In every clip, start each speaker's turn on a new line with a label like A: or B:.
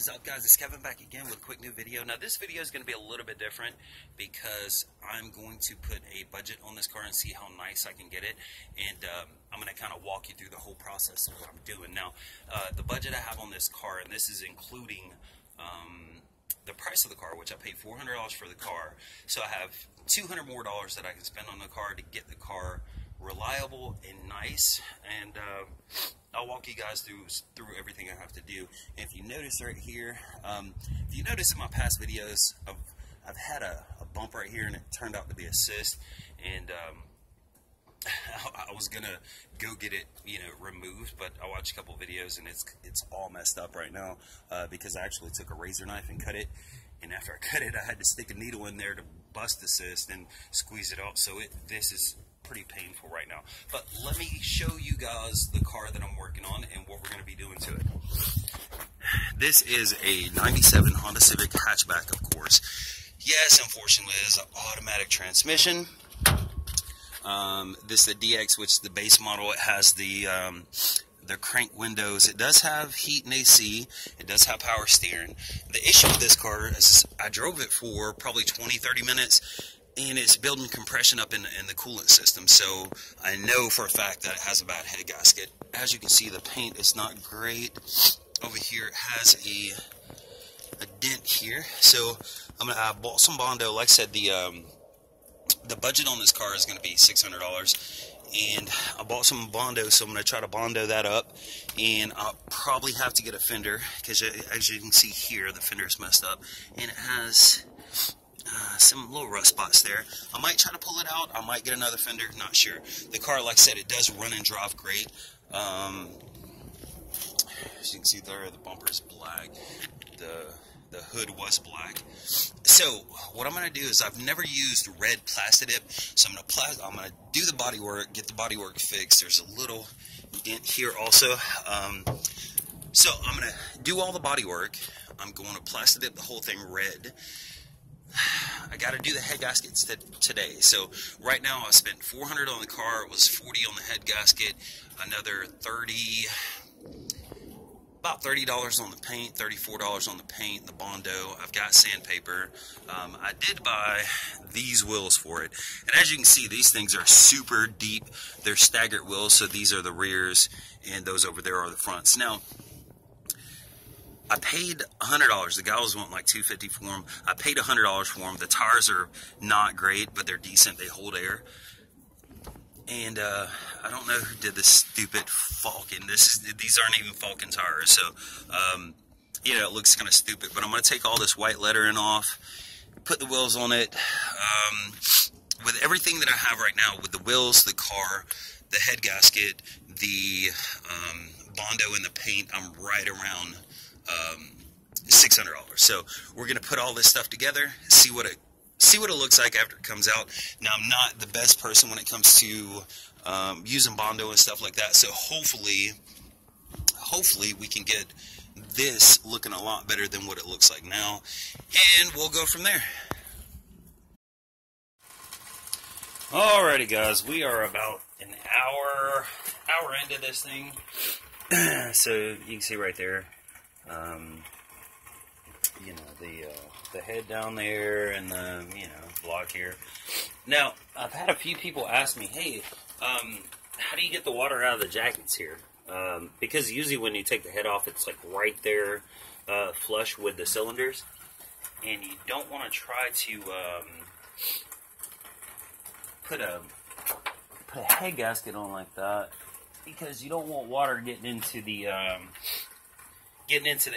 A: is up, guys? It's Kevin back again with a quick new video. Now this video is going to be a little bit different because I'm going to put a budget on this car and see how nice I can get it, and I'm going to kind of walk you through the whole process of what I'm doing. Now the budget I have on this car, and this is including the price of the car, which I paid $400 for the car, so I have $200 more that I can spend on the car to get the car reliable and nice, and I'll walk you guys through everything I have to do. And if you notice right here, if you notice in my past videos, I've had a bump right here, and it turned out to be a cyst, and I was gonna go get it, removed, but I watched a couple videos, and it's all messed up right now because I actually took a razor knife and cut it, and after I cut it, I had to stick a needle in there to bust the cyst and squeeze it out. So this is pretty painful right now. But let me show you guys the car that I'm working on and what we're going to be doing to it. This is a 97 Honda Civic hatchback, of course. Yes, unfortunately, it is an automatic transmission. This is the DX, which is the base model. It has the crank windows. It does have heat and AC. It does have power steering. The issue with this car is I drove it for probably 20-30 minutes, and it's building compression up in the coolant system, so I know for a fact that it has a bad head gasket. As you can see, the paint is not great. Over here it has a dent here, so I bought some Bondo. Like I said, the budget on this car is going to be $600, and I bought some Bondo, so I'm going to try to Bondo that up, and I'll probably have to get a fender, because as you can see here, the fender is messed up, and it has some little rust spots there. I might try to pull it out. I might get another fender, not sure. The car, like I said, it does run and drive great. As you can see there, the bumper is black. The hood was black. So what I'm going to do is, I've never used red Plastidip, so I'm going to do the body work, get the body work fixed. There's a little dent here also. So I'm going to do all the body work. I'm going to Plastidip the whole thing red. I got to do the head gaskets today. So right now I spent $400 on the car. It was $40 on the head gasket, another about $30 on the paint, $34 on the paint, the Bondo. I've got sandpaper. I did buy these wheels for it, and as you can see, these things are super deep. They're staggered wheels, so these are the rears, and those over there are the fronts. Now, I paid $100. The guy was wanting like $250 for them. I paid $100 for them. The tires are not great, but they're decent. They hold air. And I don't know who did this stupid Falcon. These aren't even Falcon tires, so it looks kind of stupid. But I'm going to take all this white lettering off, put the wheels on it. With everything that I have right now, with the wheels, the car, the head gasket, the Bondo, and the paint, I'm right around $600. So we're gonna put all this stuff together, see what it looks like after it comes out. Now, I'm not the best person when it comes to using Bondo and stuff like that, so hopefully we can get this looking a lot better than what it looks like now, and we'll go from there. Alrighty, guys, we are about an hour into this thing. So you can see right there, the head down there, and the block here. Now, I've had a few people ask me, hey, how do you get the water out of the jackets here? Because usually when you take the head off, it's like right there, flush with the cylinders, and you don't want to try to put a head gasket on like that, because you don't want water getting into the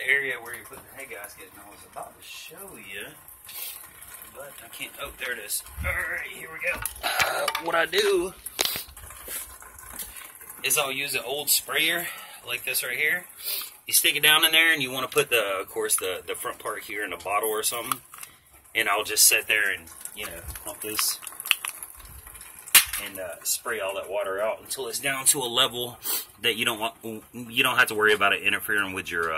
A: area where you put the head gasket. And I was about to show you, but I can't. Oh, there it is. Alright, here we go. What I do is I'll use an old sprayer like this right here. You stick it down in there, and you want to put of course the front part here in a bottle or something, and I'll just sit there and pump this and spray all that water out until it's down to a level that you don't have to worry about it interfering with your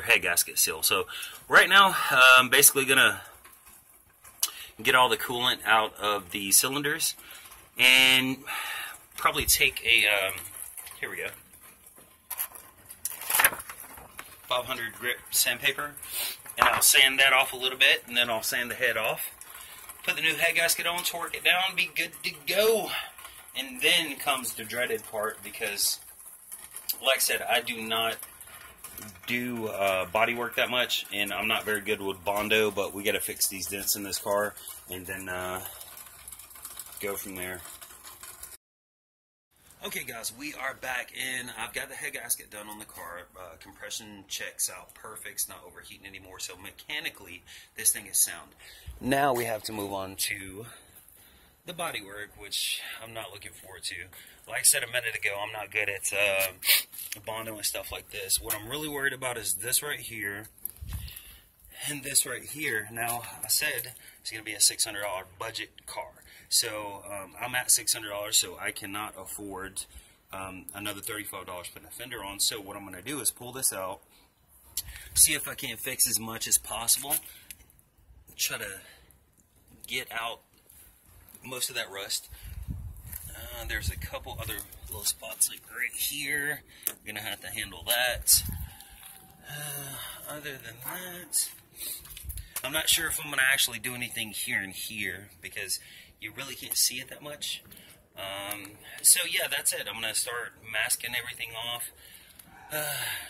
A: head gasket seal. So right now, I'm basically gonna get all the coolant out of the cylinders, and probably take a here we go. 500 grit sandpaper, and I'll sand that off a little bit, and then I'll sand the head off. Put the new head gasket on, torque it down, be good to go. And then comes the dreaded part, because, like I said, I do not do body work that much, and I'm not very good with Bondo, but we got to fix these dents in this car, and then go from there. Okay guys, we are back in. I've got the head gasket done on the car. Compression checks out perfect. It's not overheating anymore, so mechanically this thing is sound. Now we have to move on to the body work, which I'm not looking forward to. Like I said a minute ago, I'm not good at Bondo and stuff like this. What I'm really worried about is this right here and this right here. Now, I said it's going to be a $600 budget car. So I'm at $600, so I cannot afford another $35 putting a fender on. So what I'm going to do is pull this out, see if I can fix as much as possible, try to get out most of that rust. There's a couple other little spots like right here. I'm going to have to handle that. Other than that, I'm not sure if I'm going to actually do anything here and here, because you really can't see it that much. So yeah, that's it. I'm going to start masking everything off.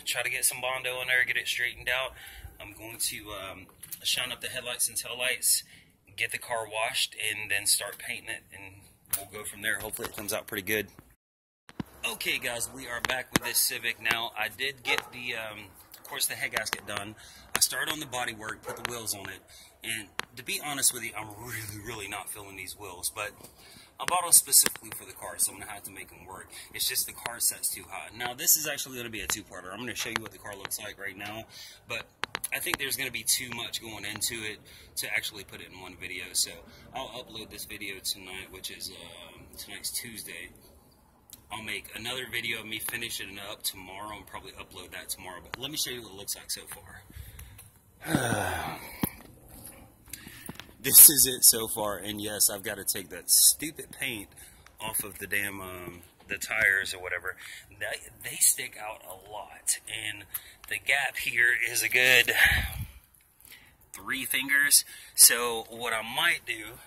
A: Try to get some Bondo in there, get it straightened out. I'm going to shine up the headlights and taillights, get the car washed, and then start painting it, and we'll go from there. Hopefully it comes out pretty good. Okay guys, we are back with this Civic now. I did get the, of course, the head gasket done. I started on the body work, put the wheels on it, and to be honest with you, I'm really not feeling these wheels, but I bought them specifically for the car, so I'm going to have to make them work. It's just the car set's too high. Now, this is actually going to be a two-parter. I'm going to show you what the car looks like right now, but I think there's going to be too much going into it to actually put it in one video, so I'll upload this video tonight, which is tonight's Tuesday. I'll make another video of me finishing it up tomorrow and probably upload that tomorrow, but let me show you what it looks like so far. This is it so far, and yes, I've got to take that stupid paint off of the damn the tires or whatever. They stick out a lot, and the gap here is a good 3 fingers. So what I might do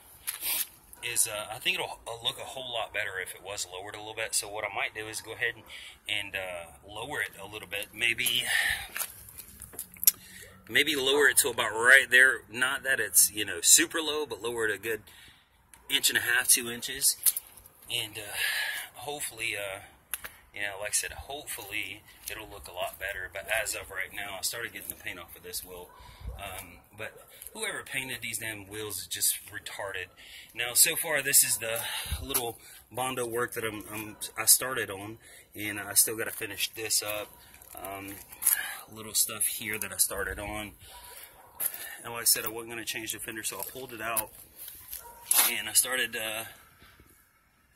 A: is I think it'll look a whole lot better if it was lowered a little bit. So what I might do is go ahead and lower it a little bit, maybe lower it to about right there. Not that it's, you know, super low, but lower it a good 1.5 to 2 inches, and hopefully, you know, like I said, hopefully it'll look a lot better. But as of right now, I started getting the paint off of this wheel. But whoever painted these damn wheels is just retarded. Now, so far, this is the little Bondo work that I started on, and I still got to finish this up. Little stuff here that I started on, and like I said, I wasn't going to change the fender, so I pulled it out, and I started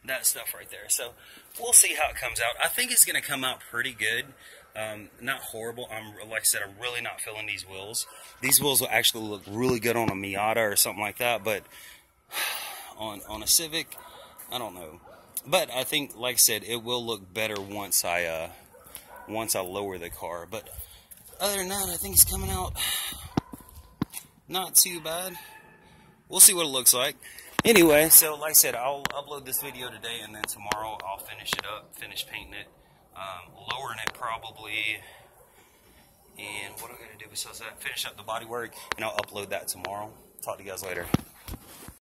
A: that stuff right there. So we'll see how it comes out. I think it's going to come out pretty good. Not horrible. Like I said, I'm really not feeling these wheels. These wheels will actually look really good on a Miata or something like that, but on a Civic, I don't know. But I think, like I said, it will look better once I lower the car. But other than that, I think it's coming out not too bad. We'll see what it looks like. Anyway, so like I said, I'll upload this video today, and then tomorrow I'll finish it up, finish painting it, lowering it probably, and what I'm going to do besides that, finish up the body work, and I'll upload that tomorrow. Talk to you guys later.